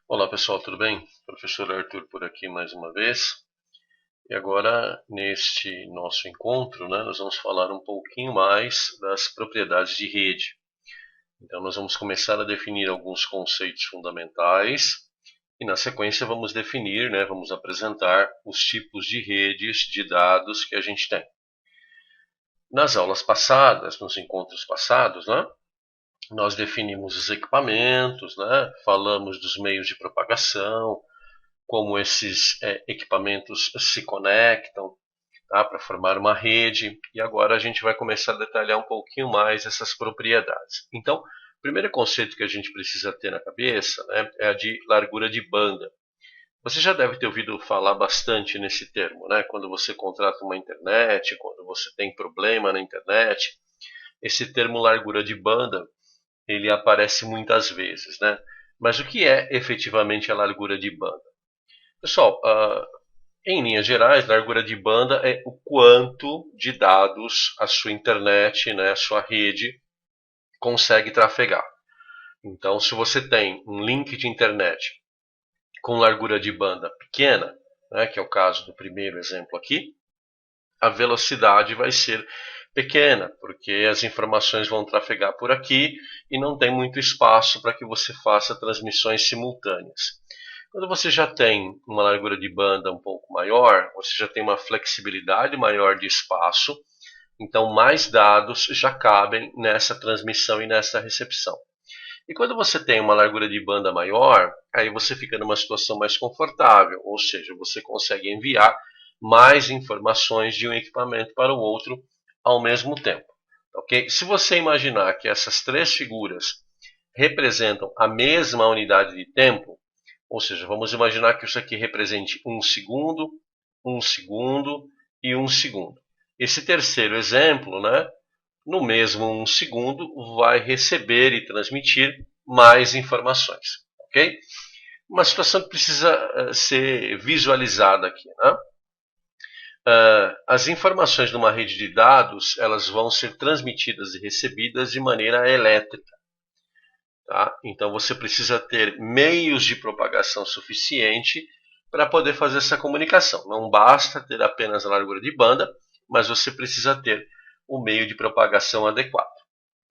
Olá pessoal, tudo bem? Professor Arthur por aqui mais uma vez. E agora, neste nosso encontro, nós vamos falar um pouquinho mais das propriedades de rede. Então, nós vamos começar a definir alguns conceitos fundamentais e, na sequência, vamos definir, vamos apresentar os tipos de redes de dados que a gente tem. Nas aulas passadas, nos encontros passados, nós definimos os equipamentos, falamos dos meios de propagação, como esses equipamentos se conectam, tá, para formar uma rede. E agora a gente vai começar a detalhar um pouquinho mais essas propriedades. Então, o primeiro conceito que a gente precisa ter na cabeça, é a de largura de banda. Você já deve ter ouvido falar bastante nesse termo, quando você contrata uma internet, quando você tem problema na internet. Esse termo largura de banda, ele aparece muitas vezes, Mas o que é efetivamente a largura de banda? Pessoal, em linhas gerais, largura de banda é o quanto de dados a sua internet, a sua rede, consegue trafegar. Então, se você tem um link de internet com largura de banda pequena, que é o caso do primeiro exemplo aqui, a velocidade vai ser pequena, porque as informações vão trafegar por aqui e não tem muito espaço para que você faça transmissões simultâneas. Quando você já tem uma largura de banda um pouco maior, você já tem uma flexibilidade maior de espaço, então mais dados já cabem nessa transmissão e nessa recepção. E quando você tem uma largura de banda maior, aí você fica numa situação mais confortável, ou seja, você consegue enviar mais informações de um equipamento para o outro ao mesmo tempo. Okay? Se você imaginar que essas três figuras representam a mesma unidade de tempo, ou seja, vamos imaginar que isso aqui represente 1 segundo e 1 segundo. Esse terceiro exemplo, no mesmo 1 segundo, vai receber e transmitir mais informações. Ok? Uma situação que precisa ser visualizada aqui. As informações numa rede de dados, elas vão ser transmitidas e recebidas de maneira elétrica. Tá? Então você precisa ter meios de propagação suficiente para poder fazer essa comunicação. Não basta ter apenas a largura de banda, mas você precisa ter o meio de propagação adequado.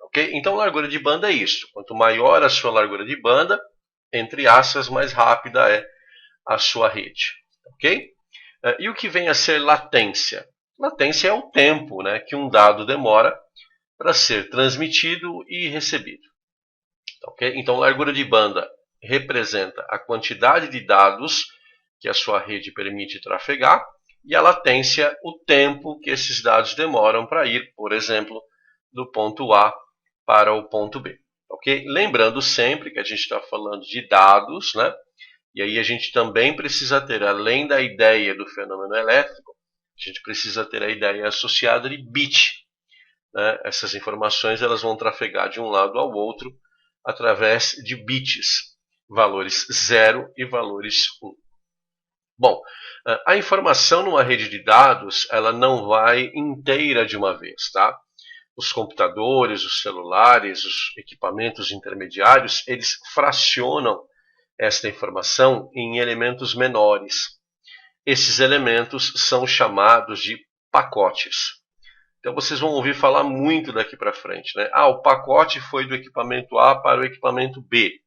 Okay? Então largura de banda é isso. Quanto maior a sua largura de banda, entre aspas, mais rápida é a sua rede. Okay? E o que vem a ser latência? Latência é o tempo que um dado demora para ser transmitido e recebido. Okay? Então, largura de banda representa a quantidade de dados que a sua rede permite trafegar e a latência, o tempo que esses dados demoram para ir, por exemplo, do ponto A para o ponto B. Okay? Lembrando sempre que a gente está falando de dados, e aí a gente também precisa ter, além da ideia do fenômeno elétrico, a gente precisa ter a ideia associada de bit. Essas informações elas vão trafegar de um lado ao outro através de bits, valores 0 e valores 1. Bom, a informação numa rede de dados ela não vai inteira de uma vez, tá? Os computadores, os celulares, os equipamentos intermediários, eles fracionam esta informação em elementos menores. Esses elementos são chamados de pacotes. Então vocês vão ouvir falar muito daqui para frente. O pacote foi do equipamento A para o equipamento B.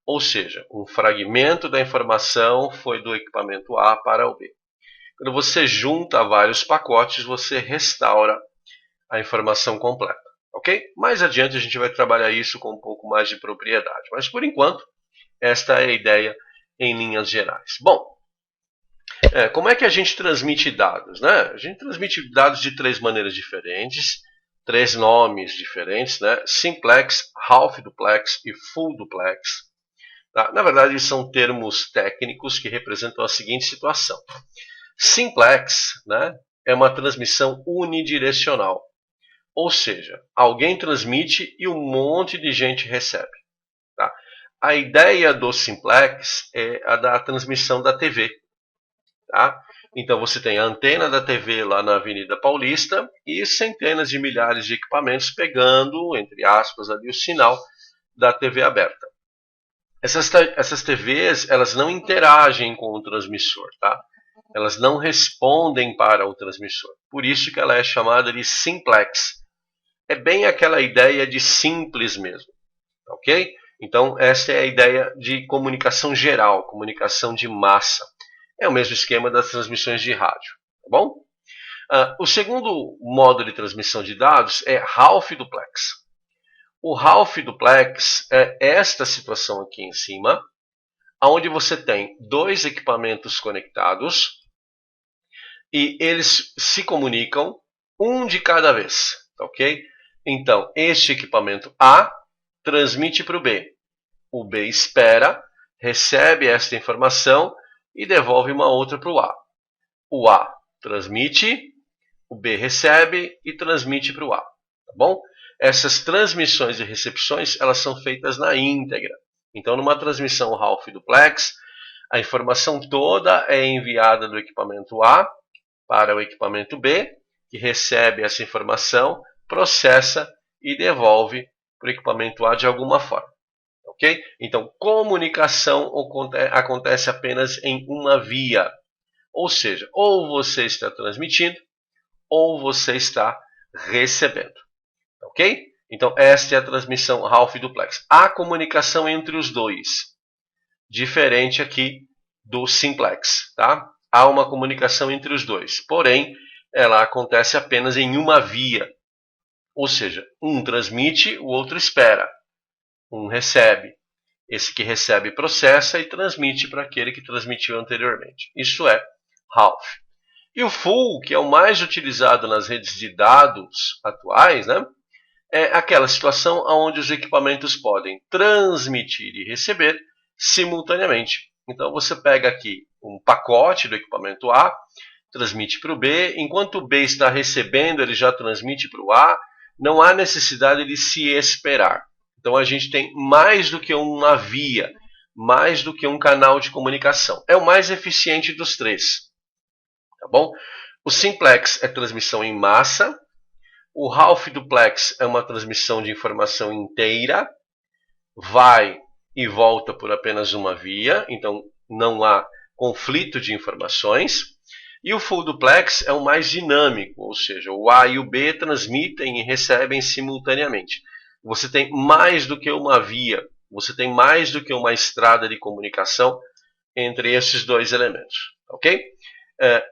Ou seja, um fragmento da informação foi do equipamento A para o B. Quando você junta vários pacotes, você restaura a informação completa. Ok? Mais adiante a gente vai trabalhar isso com um pouco mais de propriedade. Mas por enquanto, esta é a ideia em linhas gerais. Bom, como é que a gente transmite dados? A gente transmite dados de três maneiras diferentes, três nomes diferentes, simplex, half duplex e full duplex. Tá? Na verdade, são termos técnicos que representam a seguinte situação. Simplex é uma transmissão unidirecional, ou seja, alguém transmite e um monte de gente recebe. Tá? A ideia do simplex é a da transmissão da TV. Tá? Então você tem a antena da TV lá na Avenida Paulista e centenas de milhares de equipamentos pegando, entre aspas, ali o sinal da TV aberta. Essas TVs, elas não interagem com o transmissor, tá? Elas não respondem para o transmissor. Por isso que ela é chamada de simplex. É bem aquela ideia de simples mesmo, ok? Então, essa é a ideia de comunicação geral, comunicação de massa. É o mesmo esquema das transmissões de rádio, tá bom? O segundo modo de transmissão de dados é Half Duplex. O Half Duplex é esta situação aqui em cima, onde você tem dois equipamentos conectados e eles se comunicam um de cada vez, ok? Então, este equipamento A transmite para o B. O B espera, recebe esta informação e devolve uma outra para o A. O A transmite, o B recebe e transmite para o A, tá bom? Essas transmissões e recepções, elas são feitas na íntegra. Então, numa transmissão Half Duplex, a informação toda é enviada do equipamento A para o equipamento B, que recebe essa informação, processa e devolve para o equipamento A de alguma forma. Ok? Então, comunicação acontece apenas em uma via. Ou seja, ou você está transmitindo, ou você está recebendo. Ok? Então, esta é a transmissão Half Duplex. Há comunicação entre os dois. Diferente aqui do simplex. Tá? Há uma comunicação entre os dois. Porém, ela acontece apenas em uma via. Ou seja, um transmite, o outro espera. Um recebe. Esse que recebe processa e transmite para aquele que transmitiu anteriormente. Isso é half. E o full, que é o mais utilizado nas redes de dados atuais, né, é aquela situação onde os equipamentos podem transmitir e receber simultaneamente. Então você pega aqui um pacote do equipamento A, transmite para o B, enquanto o B está recebendo, ele já transmite para o A, não há necessidade de se esperar. Então a gente tem mais do que uma via, mais do que um canal de comunicação. É o mais eficiente dos três. Tá bom? O simplex é transmissão em massa. O half duplex é uma transmissão de informação inteira. Vai e volta por apenas uma via. Então não há conflito de informações. E o full duplex é o mais dinâmico, ou seja, o A e o B transmitem e recebem simultaneamente. Você tem mais do que uma via, você tem mais do que uma estrada de comunicação entre esses dois elementos, ok?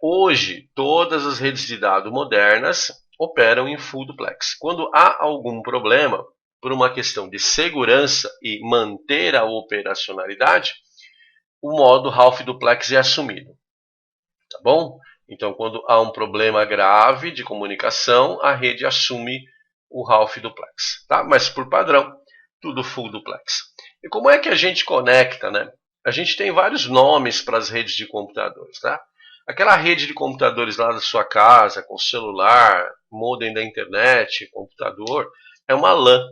Hoje, todas as redes de dados modernas operam em full duplex. Quando há algum problema, por uma questão de segurança e manter a operacionalidade, o modo half duplex é assumido. Tá bom? Então, quando há um problema grave de comunicação, a rede assume o half duplex. Tá? Mas, por padrão, tudo full duplex. E como é que a gente conecta, né? A gente tem vários nomes para as redes de computadores. Tá? Aquela rede de computadores lá da sua casa, com celular, modem da internet, computador, é uma LAN,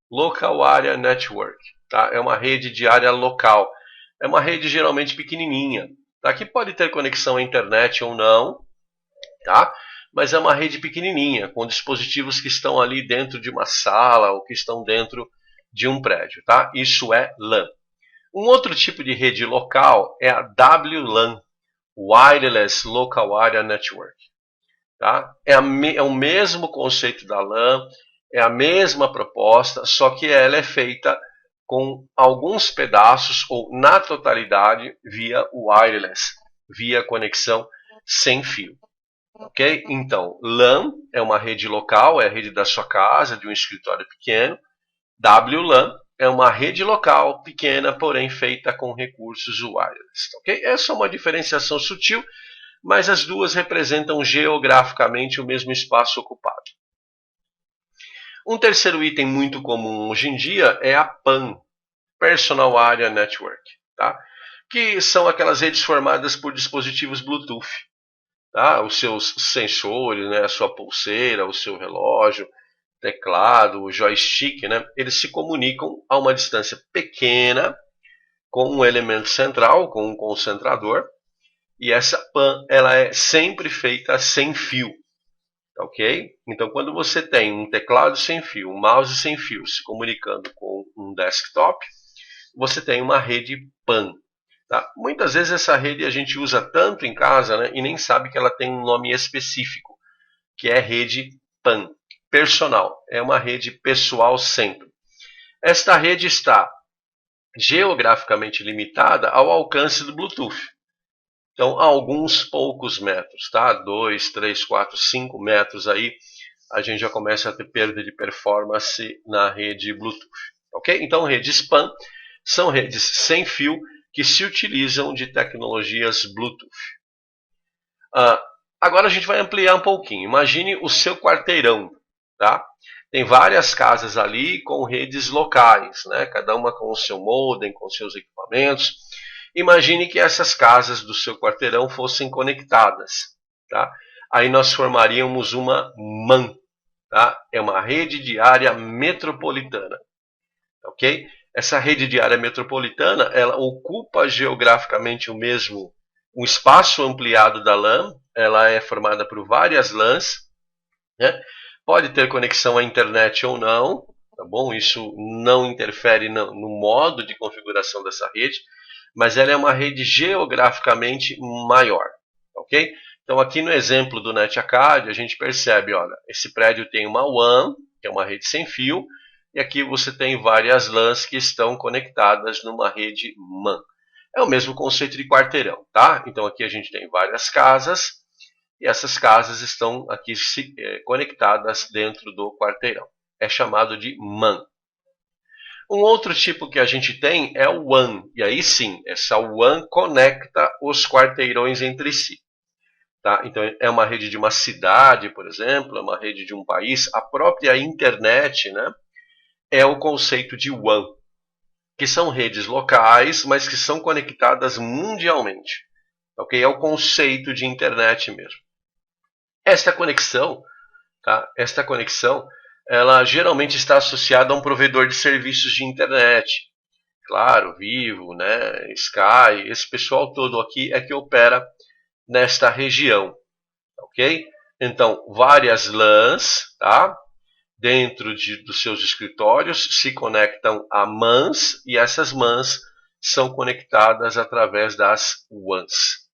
Local Area Network. Tá? É uma rede de área local. É uma rede geralmente pequenininha. Aqui pode ter conexão à internet ou não, tá? Mas é uma rede pequenininha, com dispositivos que estão ali dentro de uma sala ou que estão dentro de um prédio. Tá? Isso é LAN. Um outro tipo de rede local é a WLAN, Wireless Local Area Network. Tá? É o mesmo conceito da LAN, é a mesma proposta, só que ela é feita com alguns pedaços ou na totalidade via wireless, via conexão sem fio. Ok? Então, LAN é uma rede local, é a rede da sua casa, de um escritório pequeno. WLAN é uma rede local pequena, porém feita com recursos wireless. Ok? Essa é uma diferenciação sutil, mas as duas representam geograficamente o mesmo espaço ocupado. Um terceiro item muito comum hoje em dia é a PAN, Personal Area Network, tá? Que são aquelas redes formadas por dispositivos Bluetooth. Tá? Os seus sensores, né? A sua pulseira, o seu relógio, teclado, o joystick, né? Eles se comunicam a uma distância pequena com um elemento central, com um concentrador, e essa PAN ela é sempre feita sem fio. Ok? Então, quando você tem um teclado sem fio, um mouse sem fio se comunicando com um desktop, você tem uma rede PAN. Tá? Muitas vezes essa rede a gente usa tanto em casa, né, e nem sabe que ela tem um nome específico, que é rede PAN, personal. É uma rede pessoal sempre. Esta rede está geograficamente limitada ao alcance do Bluetooth. Então, a alguns poucos metros, tá? 2, 3, 4, 5 metros aí, a gente já começa a ter perda de performance na rede Bluetooth. Ok? Então, redes PAN são redes sem fio que se utilizam de tecnologias Bluetooth. Agora a gente vai ampliar um pouquinho. Imagine o seu quarteirão, tá? Tem várias casas ali com redes locais, né? Cada uma com o seu modem, com seus equipamentos. Imagine que essas casas do seu quarteirão fossem conectadas, tá? Aí nós formaríamos uma MAN, tá? É uma rede de área metropolitana, ok? Essa rede de área metropolitana, ela ocupa geograficamente um espaço ampliado da LAN. Ela é formada por várias LANs, né? Pode ter conexão à internet ou não, tá bom? Isso não interfere no modo de configuração dessa rede, mas ela é uma rede geograficamente maior, ok? Então aqui no exemplo do NetAcad, a gente percebe, olha, esse prédio tem uma WAN, que é uma rede sem fio, e aqui você tem várias LANs que estão conectadas numa rede MAN. É o mesmo conceito de quarteirão, tá? Então aqui a gente tem várias casas, e essas casas estão aqui conectadas dentro do quarteirão. É chamado de MAN. Um outro tipo que a gente tem é o WAN. E aí sim, essa WAN conecta os quarteirões entre si. Tá? Então é uma rede de uma cidade, por exemplo, é uma rede de um país. A própria internet, né, é o conceito de WAN, que são redes locais, mas que são conectadas mundialmente. Okay? É o conceito de internet mesmo. Esta conexão, ela geralmente está associada a um provedor de serviços de internet. Claro, Vivo, né, Sky, esse pessoal todo aqui é que opera nesta região, ok? Então, várias LANs, tá? Dentro dos seus escritórios se conectam a MANs e essas MANs são conectadas através das WANs.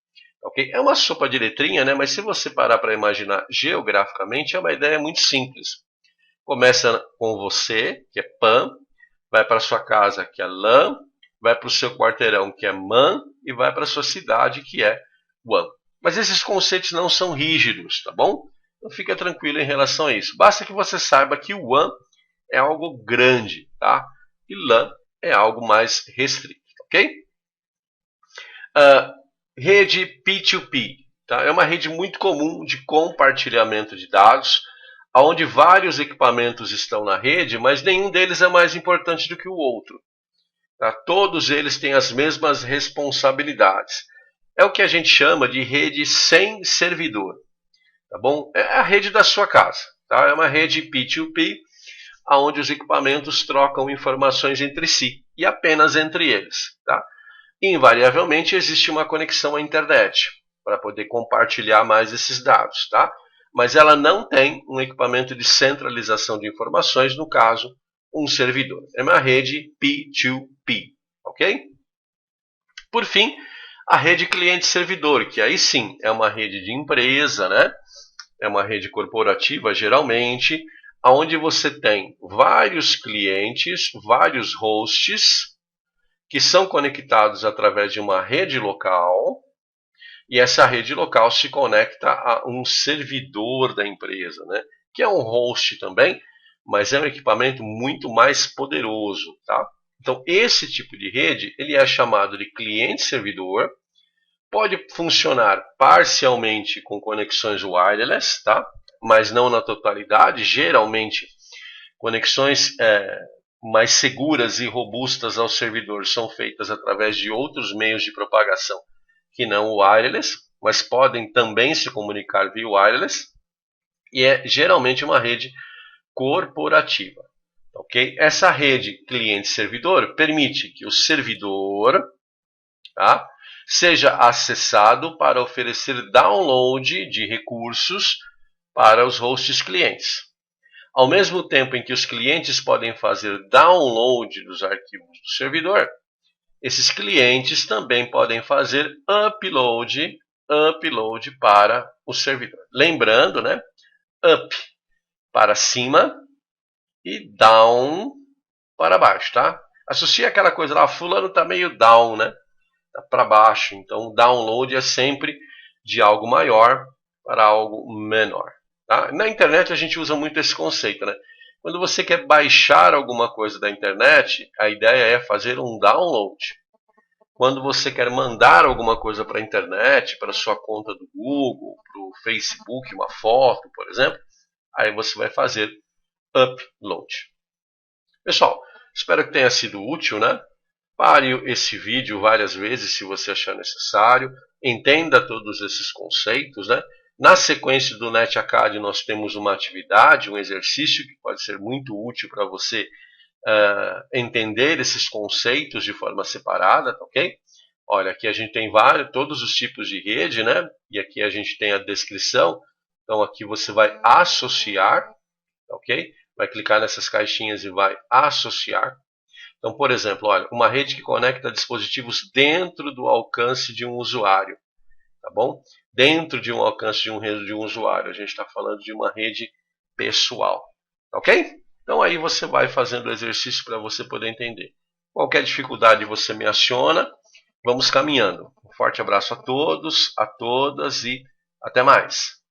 Okay? É uma sopa de letrinha, né? Mas se você parar para imaginar geograficamente, é uma ideia muito simples. Começa com você, que é PAN, vai para a sua casa, que é LAN, vai para o seu quarteirão, que é MAN, e vai para a sua cidade, que é WAN. Mas esses conceitos não são rígidos, tá bom? Então fica tranquilo em relação a isso. Basta que você saiba que o WAN é algo grande, tá? E LAN é algo mais restrito, ok? Rede P2P, tá? É uma rede muito comum de compartilhamento de dados, onde vários equipamentos estão na rede, mas nenhum deles é mais importante do que o outro. Tá? Todos eles têm as mesmas responsabilidades. É o que a gente chama de rede sem servidor. Tá bom? É a rede da sua casa. Tá? É uma rede P2P, onde os equipamentos trocam informações entre si, e apenas entre eles. Tá? Invariavelmente existe uma conexão à internet, para poder compartilhar mais esses dados. Tá? Mas ela não tem um equipamento de centralização de informações, no caso, um servidor. É uma rede P2P, ok? Por fim, a rede cliente-servidor, que aí sim é uma rede de empresa, né? É uma rede corporativa, geralmente, onde você tem vários clientes, vários hosts, que são conectados através de uma rede local, e essa rede local se conecta a um servidor da empresa, né? Que é um host também, mas é um equipamento muito mais poderoso. Tá? Então, esse tipo de rede ele é chamado de cliente-servidor, pode funcionar parcialmente com conexões wireless, tá? Mas não na totalidade. Geralmente, conexões mais seguras e robustas ao servidor são feitas através de outros meios de propagação que não o wireless, mas podem também se comunicar via wireless, e é geralmente uma rede corporativa. Okay? Essa rede cliente-servidor permite que o servidor, tá, seja acessado para oferecer download de recursos para os hosts clientes. Ao mesmo tempo em que os clientes podem fazer download dos arquivos do servidor, esses clientes também podem fazer upload para o servidor. Lembrando, né? Up para cima e down para baixo, tá? Associa aquela coisa lá, fulano tá meio down, né? Tá para baixo. Então, download é sempre de algo maior para algo menor. Tá? Na internet a gente usa muito esse conceito, né? Quando você quer baixar alguma coisa da internet, a ideia é fazer um download. Quando você quer mandar alguma coisa para a internet, para a sua conta do Google, para o Facebook, uma foto, por exemplo, aí você vai fazer upload. Pessoal, espero que tenha sido útil, né? Pare esse vídeo várias vezes se você achar necessário. Entenda todos esses conceitos, né? Na sequência do NetAcad nós temos uma atividade, um exercício que pode ser muito útil para você entender esses conceitos de forma separada, tá ok? Olha, aqui a gente tem todos os tipos de rede, né? E aqui a gente tem a descrição. Então aqui você vai associar, tá ok? Vai clicar nessas caixinhas e vai associar. Então, por exemplo, olha, uma rede que conecta dispositivos dentro do alcance de um usuário, tá bom? Dentro de um alcance de um usuário, a gente está falando de uma rede pessoal, ok? Então aí você vai fazendo o exercício para você poder entender. Qualquer dificuldade você me aciona, vamos caminhando. Um forte abraço a todos, a todas e até mais.